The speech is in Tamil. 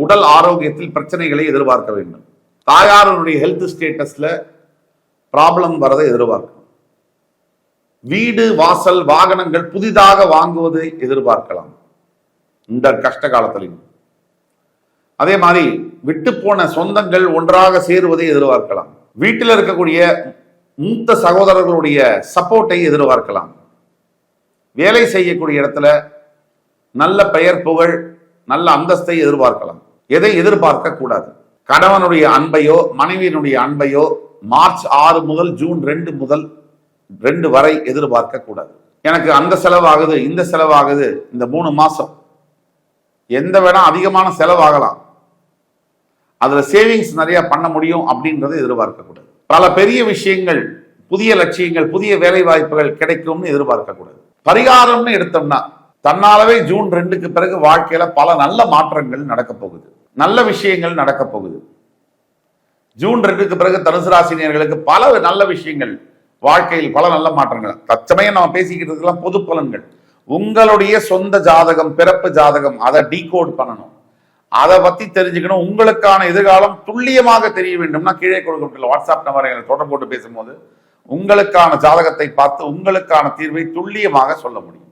உடல் ஆரோக்கியத்தில் பிரச்சனைகளை எதிர்பார்க்க வேண்டும். தாயாருடைய ஹெல்த் ஸ்டேட்டஸ்ல ப்ராப்ளம் வரதை எதிர்பார்க்கணும். வீடு வாசல் வாகனங்கள் புதிதாக வாங்குவதை எதிர்பார்க்கலாம் இந்த கஷ்ட காலத்திலையும். அதே மாதிரி விட்டு போன சொந்தங்கள் ஒன்றாக சேருவதை எதிர்பார்க்கலாம். வீட்டில் இருக்கக்கூடிய மூத்த சகோதரர்களுடைய சப்போர்ட்டை எதிர்பார்க்கலாம். வேலை செய்யக்கூடிய இடத்துல நல்ல பெயர் புகழ் நல்ல அந்தஸ்தை எதிர்பார்க்கலாம். எதை எதிர்பார்க்க கூடாது? கணவனுடைய அன்பையோ மனைவியினுடைய அன்பையோ மார்ச் 6 முதல் ஜூன் 2 வரை எதிர்பார்க்க கூடாது. எனக்கு அந்த செலவாகுது இந்த செலவாகுது, இந்த 3 மாசம் எந்த வேணா அதிகமான செலவாகலாம், அதுல சேவிங்ஸ் நிறைய பண்ண முடியும் அப்படின்றத எதிர்பார்க்க கூடாது. பல பெரிய விஷயங்கள் புதிய லட்சியங்கள் புதிய வேலை வாய்ப்புகள் கிடைக்கும்னு எதிர்பார்க்க கூடாது. பரிகாரம்னு எடுத்தோம்னா தன்னாலவே ஜூன் 2க்கு பிறகு வாழ்க்கையில பல நல்ல மாற்றங்கள் நடக்க போகுது, நல்ல விஷயங்கள் நடக்க போகுது. ஜூன் 2க்கு பிறகு தனுசு ராசினியர்களுக்கு பல நல்ல விஷயங்கள் வாழ்க்கையில் பல நல்ல மாற்றங்கள். தற்சமயம் நம்ம பேசிக்கிட்டு இருக்கலாம் பொது பலன்கள். உங்களுடைய சொந்த ஜாதகம் பிறப்பு ஜாதகம் அதை டீகோட் பண்ணணும், அதை பத்தி தெரிஞ்சுக்கணும். உங்களுக்கான எதிர்காலம் துல்லியமாக தெரிய வேண்டும்னா கீழே கொடுக்கப்பட்டுள்ள வாட்ஸ்அப் நம்பரை தொடர்பு போட்டு பேசும்போது உங்களுக்கான ஜாதகத்தை பார்த்து உங்களுக்கான தீர்வை துல்லியமாக சொல்ல முடியும்.